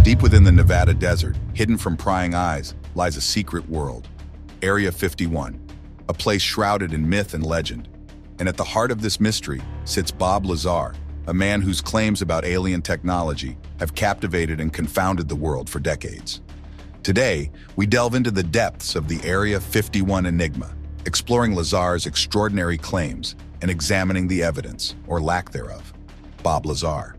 Deep within the Nevada desert, hidden from prying eyes, lies a secret world. Area 51, a place shrouded in myth and legend. And at the heart of this mystery sits Bob Lazar, a man whose claims about alien technology have captivated and confounded the world for decades. Today, we delve into the depths of the Area 51 enigma, exploring Lazar's extraordinary claims and examining the evidence, or lack thereof. Bob Lazar.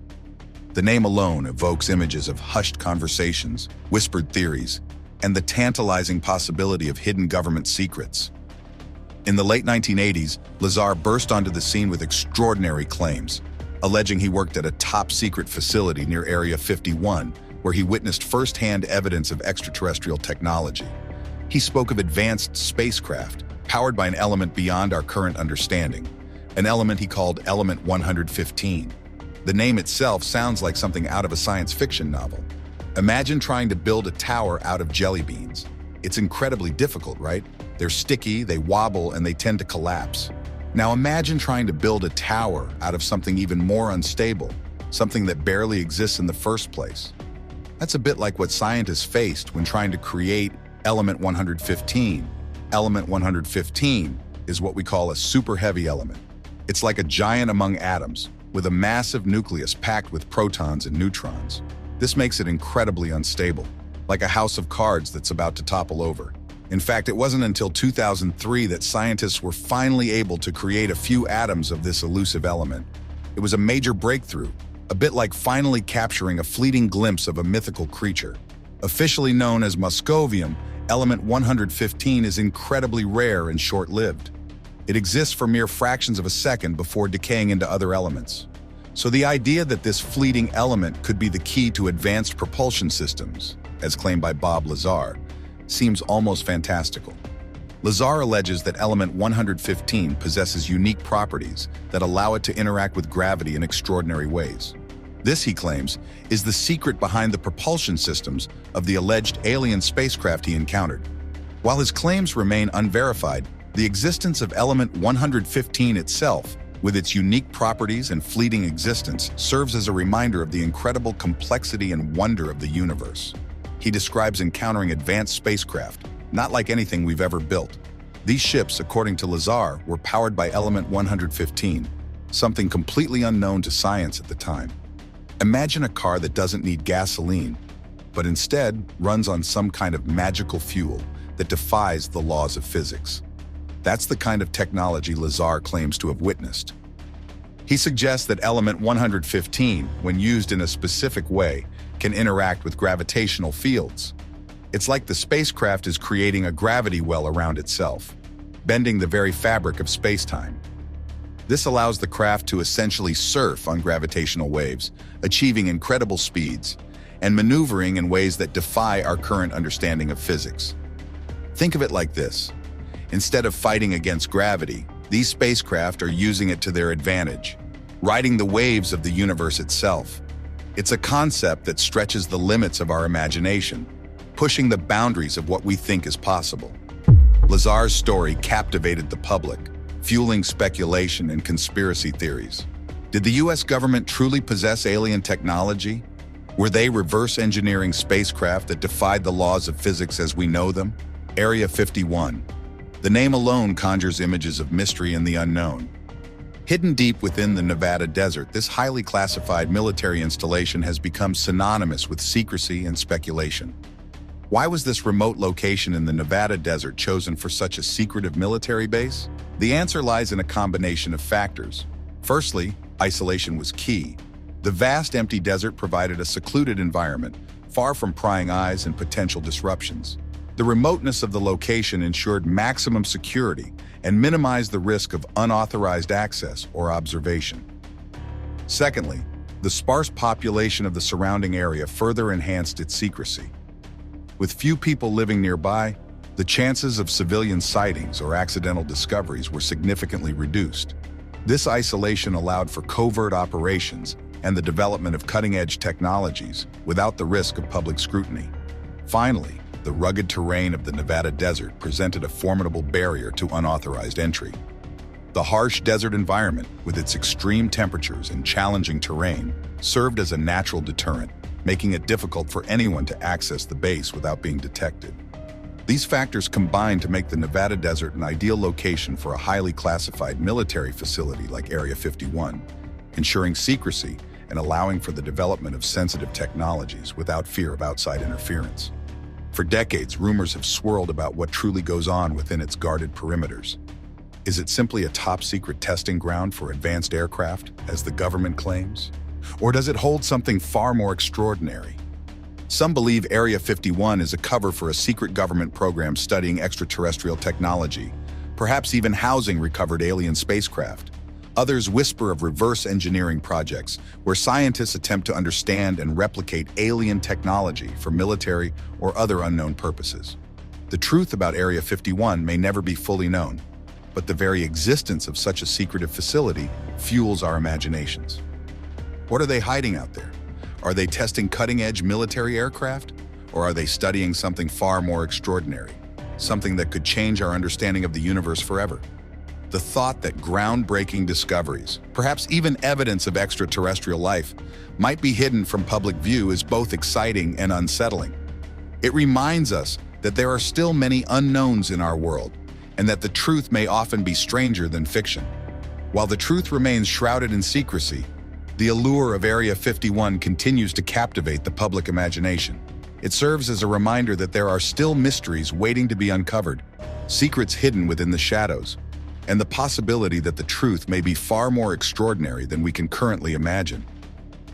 The name alone evokes images of hushed conversations, whispered theories, and the tantalizing possibility of hidden government secrets. In the late 1980s, Lazar burst onto the scene with extraordinary claims, alleging he worked at a top-secret facility near Area 51, where he witnessed first-hand evidence of extraterrestrial technology. He spoke of advanced spacecraft, powered by an element beyond our current understanding, an element he called Element 115. The name itself sounds like something out of a science fiction novel. Imagine trying to build a tower out of jelly beans. It's incredibly difficult, right? They're sticky, they wobble, and they tend to collapse. Now imagine trying to build a tower out of something even more unstable, something that barely exists in the first place. That's a bit like what scientists faced when trying to create Element 115. Element 115 is what we call a super heavy element. It's like a giant among atoms, with a massive nucleus packed with protons and neutrons. This makes it incredibly unstable, like a house of cards that's about to topple over. In fact, it wasn't until 2003 that scientists were finally able to create a few atoms of this elusive element. It was a major breakthrough, a bit like finally capturing a fleeting glimpse of a mythical creature. Officially known as Moscovium, Element 115 is incredibly rare and short-lived. It exists for mere fractions of a second before decaying into other elements. So the idea that this fleeting element could be the key to advanced propulsion systems, as claimed by Bob Lazar, seems almost fantastical. Lazar alleges that Element 115 possesses unique properties that allow it to interact with gravity in extraordinary ways. This, he claims, is the secret behind the propulsion systems of the alleged alien spacecraft he encountered. While his claims remain unverified, the existence of Element 115 itself, with its unique properties and fleeting existence, serves as a reminder of the incredible complexity and wonder of the universe. He describes encountering advanced spacecraft, not like anything we've ever built. These ships, according to Lazar, were powered by Element 115, something completely unknown to science at the time. Imagine a car that doesn't need gasoline, but instead runs on some kind of magical fuel that defies the laws of physics. That's the kind of technology Lazar claims to have witnessed. He suggests that Element 115, when used in a specific way, can interact with gravitational fields. It's like the spacecraft is creating a gravity well around itself, bending the very fabric of space-time. This allows the craft to essentially surf on gravitational waves, achieving incredible speeds, and maneuvering in ways that defy our current understanding of physics. Think of it like this. Instead of fighting against gravity, these spacecraft are using it to their advantage, riding the waves of the universe itself. It's a concept that stretches the limits of our imagination, pushing the boundaries of what we think is possible. Lazar's story captivated the public, fueling speculation and conspiracy theories. Did the US government truly possess alien technology? Were they reverse engineering spacecraft that defied the laws of physics as we know them? Area 51. The name alone conjures images of mystery and the unknown. Hidden deep within the Nevada desert, this highly classified military installation has become synonymous with secrecy and speculation. Why was this remote location in the Nevada desert chosen for such a secretive military base? The answer lies in a combination of factors. Firstly, isolation was key. The vast empty desert provided a secluded environment, far from prying eyes and potential disruptions. The remoteness of the location ensured maximum security and minimized the risk of unauthorized access or observation. Secondly, the sparse population of the surrounding area further enhanced its secrecy. With few people living nearby, the chances of civilian sightings or accidental discoveries were significantly reduced. This isolation allowed for covert operations and the development of cutting-edge technologies without the risk of public scrutiny. Finally, the rugged terrain of the Nevada desert presented a formidable barrier to unauthorized entry. The harsh desert environment, with its extreme temperatures and challenging terrain, served as a natural deterrent, making it difficult for anyone to access the base without being detected. These factors combine to make the Nevada desert an ideal location for a highly classified military facility like Area 51, ensuring secrecy and allowing for the development of sensitive technologies without fear of outside interference. For decades, rumors have swirled about what truly goes on within its guarded perimeters. Is it simply a top-secret testing ground for advanced aircraft, as the government claims? Or does it hold something far more extraordinary? Some believe Area 51 is a cover for a secret government program studying extraterrestrial technology, perhaps even housing recovered alien spacecraft. Others whisper of reverse engineering projects, where scientists attempt to understand and replicate alien technology for military or other unknown purposes. The truth about Area 51 may never be fully known, but the very existence of such a secretive facility fuels our imaginations. What are they hiding out there? Are they testing cutting-edge military aircraft? Or are they studying something far more extraordinary? Something that could change our understanding of the universe forever? The thought that groundbreaking discoveries, perhaps even evidence of extraterrestrial life, might be hidden from public view is both exciting and unsettling. It reminds us that there are still many unknowns in our world, and that the truth may often be stranger than fiction. While the truth remains shrouded in secrecy, the allure of Area 51 continues to captivate the public imagination. It serves as a reminder that there are still mysteries waiting to be uncovered, secrets hidden within the shadows, and the possibility that the truth may be far more extraordinary than we can currently imagine.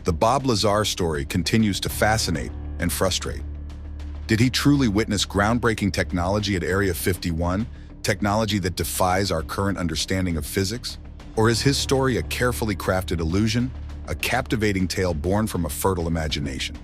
The Bob Lazar story continues to fascinate and frustrate. Did he truly witness groundbreaking technology at Area 51, technology that defies our current understanding of physics? Or is his story a carefully crafted illusion, a captivating tale born from a fertile imagination?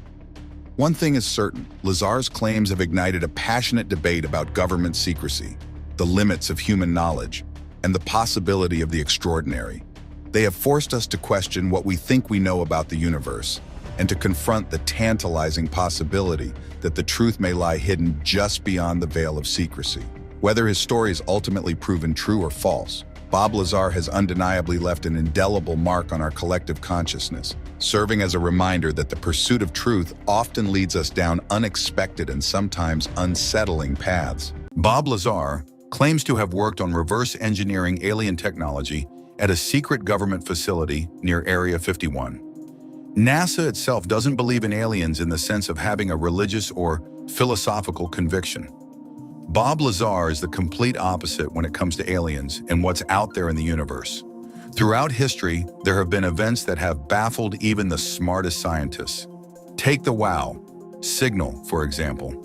One thing is certain, Lazar's claims have ignited a passionate debate about government secrecy, the limits of human knowledge, and the possibility of the extraordinary. They have forced us to question what we think we know about the universe, and to confront the tantalizing possibility that the truth may lie hidden just beyond the veil of secrecy. Whether his story is ultimately proven true or false, Bob Lazar has undeniably left an indelible mark on our collective consciousness, serving as a reminder that the pursuit of truth often leads us down unexpected and sometimes unsettling paths. Bob Lazar claims to have worked on reverse engineering alien technology at a secret government facility near Area 51. NASA itself doesn't believe in aliens in the sense of having a religious or philosophical conviction. Bob Lazar is the complete opposite when it comes to aliens and what's out there in the universe. Throughout history, there have been events that have baffled even the smartest scientists. Take the WOW signal, for example.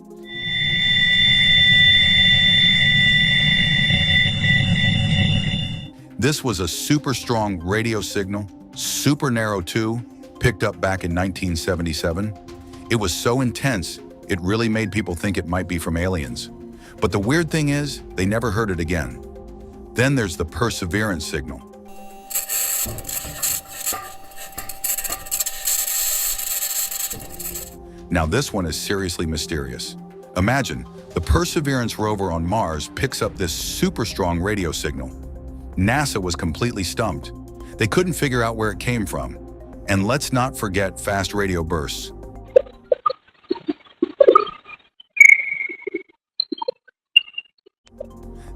This was a super strong radio signal, super narrow too, picked up back in 1977. It was so intense, it really made people think it might be from aliens. But the weird thing is, they never heard it again. Then there's the Perseverance signal. Now this one is seriously mysterious. Imagine, the Perseverance rover on Mars picks up this super strong radio signal. NASA was completely stumped. They couldn't figure out where it came from. And let's not forget fast radio bursts.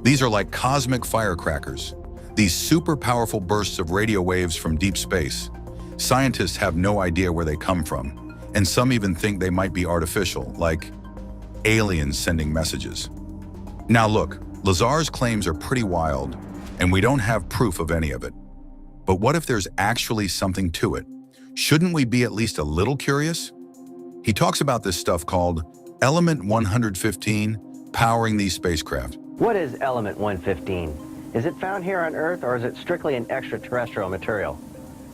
These are like cosmic firecrackers. These super powerful bursts of radio waves from deep space. Scientists have no idea where they come from, and some even think they might be artificial, like aliens sending messages. Now look, Lazar's claims are pretty wild, and we don't have proof of any of it. But what if there's actually something to it? Shouldn't we be at least a little curious? He talks about this stuff called Element 115 powering these spacecraft. What is Element 115? Is it found here on Earth, or is it strictly an extraterrestrial material?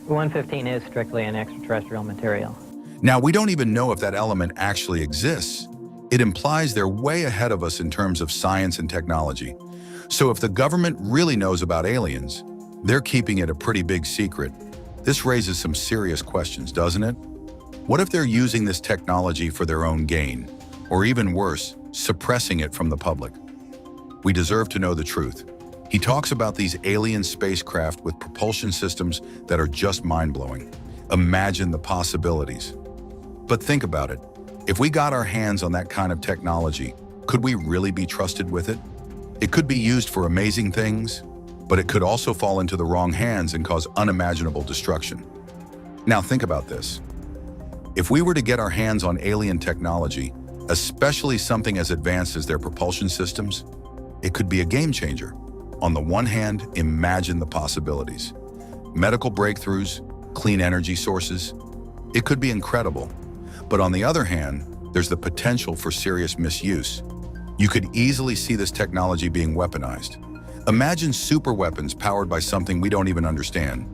115 is strictly an extraterrestrial material. Now, we don't even know if that element actually exists. It implies they're way ahead of us in terms of science and technology. So if the government really knows about aliens, they're keeping it a pretty big secret. This raises some serious questions, doesn't it? What if they're using this technology for their own gain? Or even worse, suppressing it from the public? We deserve to know the truth. He talks about these alien spacecraft with propulsion systems that are just mind-blowing. Imagine the possibilities. But think about it. If we got our hands on that kind of technology, could we really be trusted with it? It could be used for amazing things, but it could also fall into the wrong hands and cause unimaginable destruction. Now think about this. If we were to get our hands on alien technology, especially something as advanced as their propulsion systems, it could be a game changer. On the one hand, imagine the possibilities. Medical breakthroughs, clean energy sources. It could be incredible. But on the other hand, there's the potential for serious misuse. You could easily see this technology being weaponized. Imagine super weapons powered by something we don't even understand.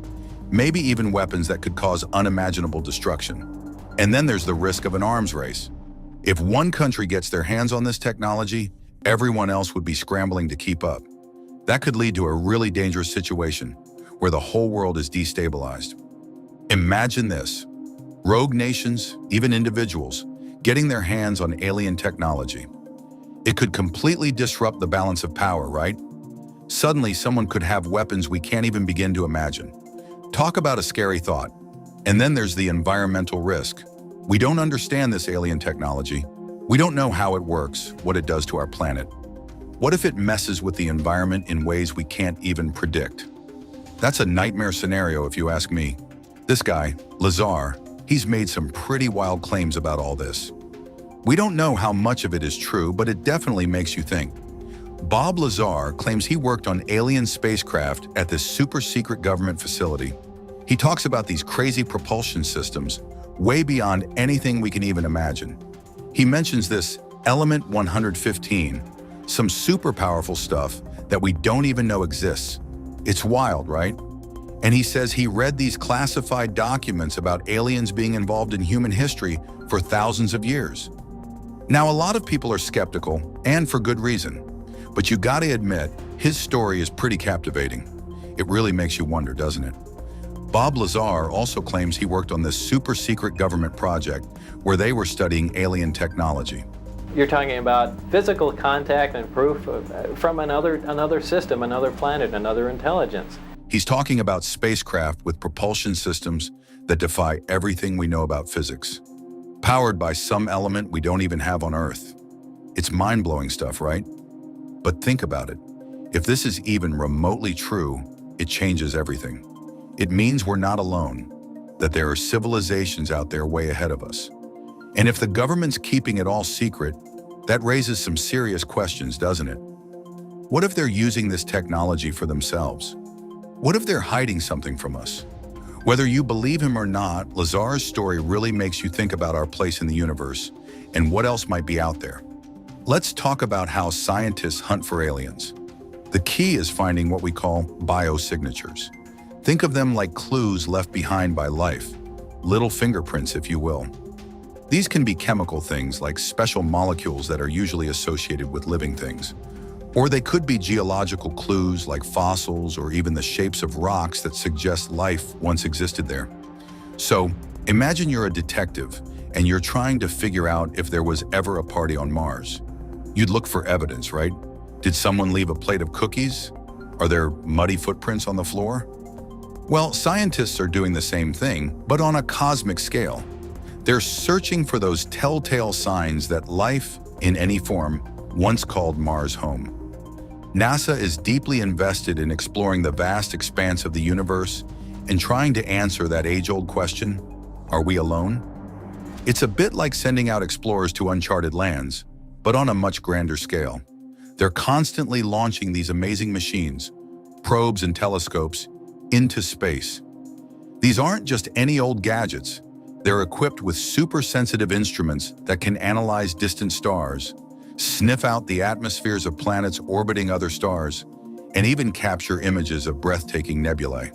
Maybe even weapons that could cause unimaginable destruction. And then there's the risk of an arms race. If one country gets their hands on this technology, everyone else would be scrambling to keep up. That could lead to a really dangerous situation where the whole world is destabilized. Imagine this. Rogue nations, even individuals, getting their hands on alien technology. It could completely disrupt the balance of power, right? Suddenly, someone could have weapons we can't even begin to imagine. Talk about a scary thought. And then there's the environmental risk. We don't understand this alien technology. We don't know how it works, what it does to our planet. What if it messes with the environment in ways we can't even predict? That's a nightmare scenario if you ask me. This guy, Lazar, he's made some pretty wild claims about all this. We don't know how much of it is true, but it definitely makes you think. Bob Lazar claims he worked on alien spacecraft at this super-secret government facility. He talks about these crazy propulsion systems, way beyond anything we can even imagine. He mentions this Element 115, some super powerful stuff that we don't even know exists. It's wild, right? And he says he read these classified documents about aliens being involved in human history for thousands of years. Now, a lot of people are skeptical, and for good reason. But you gotta admit, his story is pretty captivating. It really makes you wonder, doesn't it? Bob Lazar also claims he worked on this super-secret government project where they were studying alien technology. You're talking about physical contact and proof from another system, another planet, another intelligence. He's talking about spacecraft with propulsion systems that defy everything we know about physics, powered by some element we don't even have on Earth. It's mind-blowing stuff, right? But think about it. If this is even remotely true, it changes everything. It means we're not alone, that there are civilizations out there way ahead of us. And if the government's keeping it all secret, that raises some serious questions, doesn't it? What if they're using this technology for themselves? What if they're hiding something from us? Whether you believe him or not, Lazar's story really makes you think about our place in the universe and what else might be out there. Let's talk about how scientists hunt for aliens. The key is finding what we call biosignatures. Think of them like clues left behind by life, little fingerprints, if you will. These can be chemical things like special molecules that are usually associated with living things. Or they could be geological clues like fossils or even the shapes of rocks that suggest life once existed there. So, imagine you're a detective and you're trying to figure out if there was ever a party on Mars. You'd look for evidence, right? Did someone leave a plate of cookies? Are there muddy footprints on the floor? Well, scientists are doing the same thing, but on a cosmic scale. They're searching for those telltale signs that life, in any form, once called Mars home. NASA is deeply invested in exploring the vast expanse of the universe and trying to answer that age-old question, are we alone? It's a bit like sending out explorers to uncharted lands, but on a much grander scale. They're constantly launching these amazing machines, probes and telescopes, into space. These aren't just any old gadgets. They're equipped with super-sensitive instruments that can analyze distant stars, sniff out the atmospheres of planets orbiting other stars, and even capture images of breathtaking nebulae.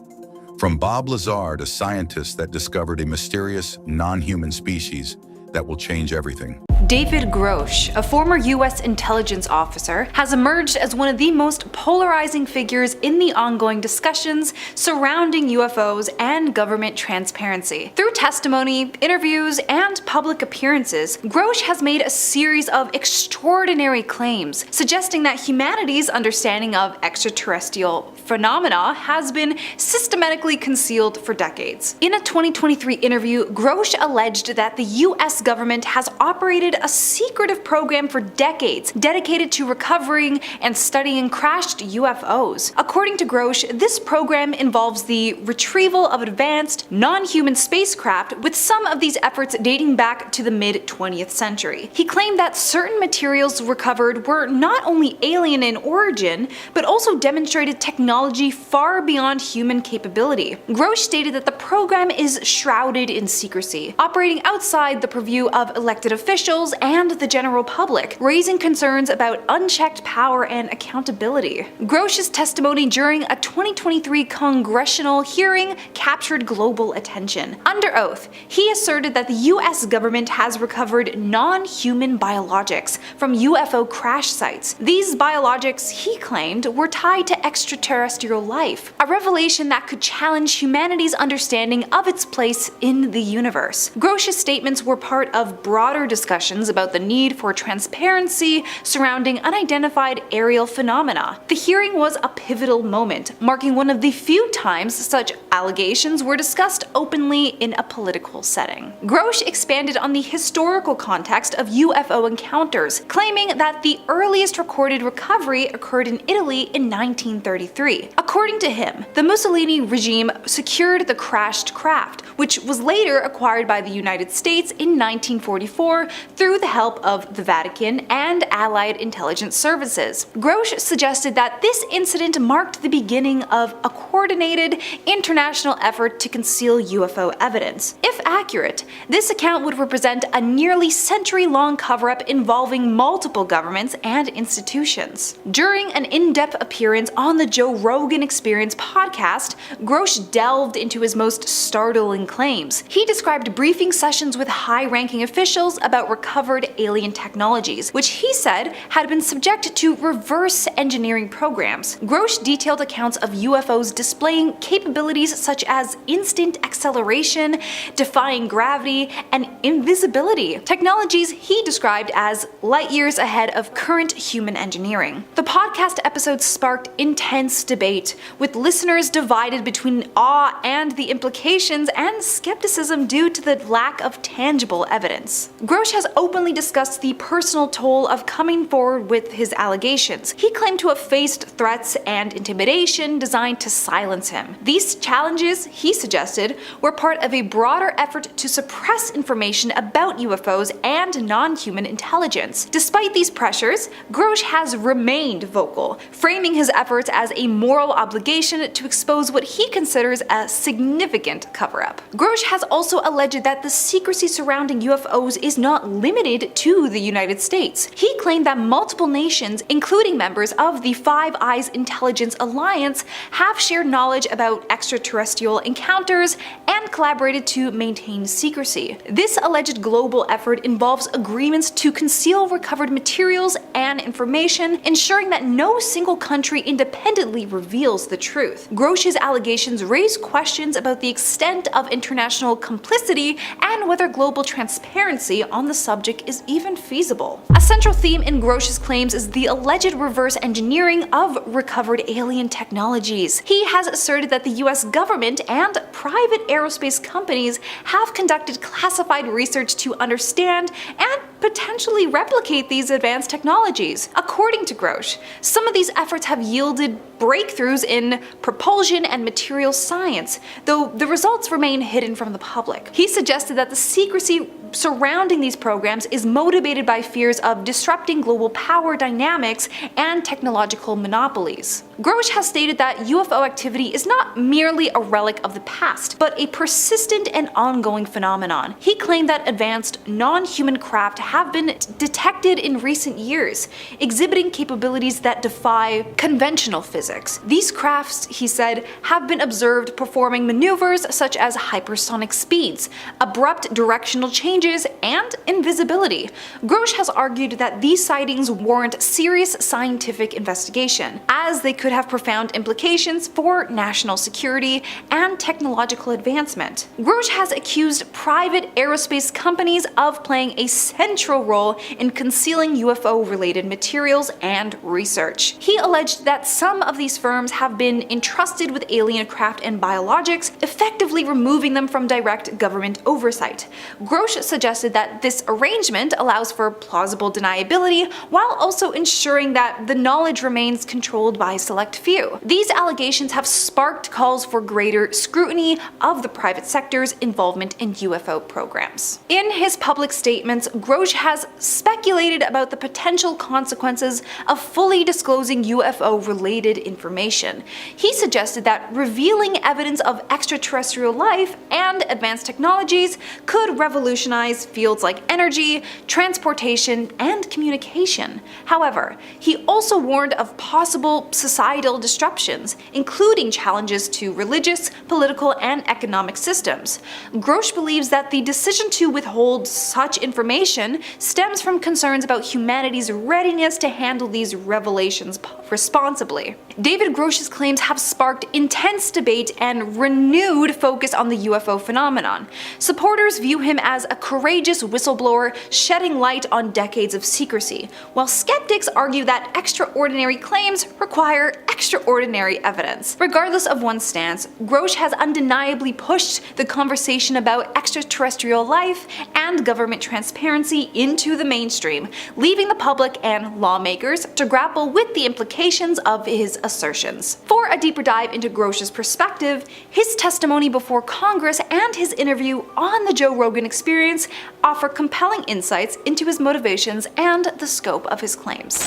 From Bob Lazar to scientists that discovered a mysterious, non-human species that will change everything. David Grous, a former US intelligence officer, has emerged as one of the most polarizing figures in the ongoing discussions surrounding UFOs and government transparency. Through testimony, interviews, and public appearances, Grous has made a series of extraordinary claims, suggesting that humanity's understanding of extraterrestrial phenomena has been systematically concealed for decades. In a 2023 interview, Grous alleged that the US government has operated a secretive program for decades dedicated to recovering and studying crashed UFOs. According to Grous, this program involves the retrieval of advanced, non-human spacecraft, with some of these efforts dating back to the mid-20th century. He claimed that certain materials recovered were not only alien in origin, but also demonstrated technology far beyond human capability. Grous stated that the program is shrouded in secrecy, operating outside the purview of elected officials and the general public, raising concerns about unchecked power and accountability. Grous's testimony during a 2023 congressional hearing captured global attention. Under oath, he asserted that the US government has recovered non-human biologics from UFO crash sites. These biologics, he claimed, were tied to extraterrestrial life, a revelation that could challenge humanity's understanding of its place in the universe. Grous's statements were part of broader discussions about the need for transparency surrounding unidentified aerial phenomena. The hearing was a pivotal moment, marking one of the few times such allegations were discussed openly in a political setting. Grous expanded on the historical context of UFO encounters, claiming that the earliest recorded recovery occurred in Italy in 1933. According to him, the Mussolini regime secured the crashed craft, which was later acquired by the United States in 1944 through the help of the Vatican and Allied intelligence services. Grous suggested that this incident marked the beginning of a coordinated international effort to conceal UFO evidence. If accurate, this account would represent a nearly century-long cover-up involving multiple governments and institutions. During an in-depth appearance on the Joe Rogan Experience podcast, Grous delved into his most startling claims. He described briefing sessions with high-ranking officials about recovered alien technologies, which he said had been subject to reverse engineering programs. Grous detailed accounts of UFOs displaying capabilities such as instant acceleration, defying gravity, and invisibility, technologies he described as light years ahead of current human engineering. The podcast episode sparked intense debate, with listeners divided between awe and the implications and skepticism due to the lack of tangible evidence. Grous has openly discussed the personal toll of coming forward with his allegations. He claimed to have faced threats and intimidation designed to silence him. These challenges, he suggested, were part of a broader effort to suppress information about UFOs and non-human intelligence. Despite these pressures, Grous has remained vocal, framing his efforts as a moral obligation to expose what he considers a significant cover-up. Grous has also alleged that the secrecy surrounding UFOs is not limited to the United States. He claimed that multiple nations, including members of the Five Eyes Intelligence Alliance, have shared knowledge about extraterrestrial encounters and collaborated to maintain secrecy. This alleged global effort involves agreements to conceal recovered materials and information, ensuring that no single country independently reveals the truth. Grous's allegations raise questions about the extent of international complicity and whether global transparency on the subject is even feasible. A central theme in Grous's claims is the alleged reverse engineering of recovered alien technologies. He has asserted that the US government and private aerospace companies have conducted classified research to understand and potentially replicate these advanced technologies. According to Grous, some of these efforts have yielded breakthroughs in propulsion and material science, though the results remain hidden from the public. He suggested that the secrecy surrounding these programs is motivated by fears of disrupting global power dynamics and technological monopolies. Grous has stated that UFO activity is not merely a relic of the past, but a persistent and ongoing phenomenon. He claimed that advanced, non-human craft have been detected in recent years, exhibiting capabilities that defy conventional physics. physics. These crafts, he said, have been observed performing maneuvers such as hypersonic speeds, abrupt directional changes, and invisibility. Grous has argued that these sightings warrant serious scientific investigation, as they could have profound implications for national security and technological advancement. Grous has accused private aerospace companies of playing a central role in concealing UFO-related materials and research. He alleged that some of these firms have been entrusted with alien craft and biologics, effectively removing them from direct government oversight. Grous suggested that this arrangement allows for plausible deniability while also ensuring that the knowledge remains controlled by a select few. These allegations have sparked calls for greater scrutiny of the private sector's involvement in UFO programs. In his public statements, Grous has speculated about the potential consequences of fully disclosing UFO-related information. He suggested that revealing evidence of extraterrestrial life and advanced technologies could revolutionize fields like energy, transportation, and communication. However, he also warned of possible societal disruptions, including challenges to religious, political, and economic systems. Grous believes that the decision to withhold such information stems from concerns about humanity's readiness to handle these revelations responsibly. David Grous's claims have sparked intense debate and renewed focus on the UFO phenomenon. Supporters view him as a courageous whistleblower shedding light on decades of secrecy, while skeptics argue that extraordinary claims require extraordinary evidence. Regardless of one's stance, Grous has undeniably pushed the conversation about extraterrestrial life and government transparency into the mainstream, leaving the public and lawmakers to grapple with the implications of his assertions. For a deeper dive into Grous's perspective, his testimony before Congress and his interview on the Joe Rogan Experience offer compelling insights into his motivations and the scope of his claims.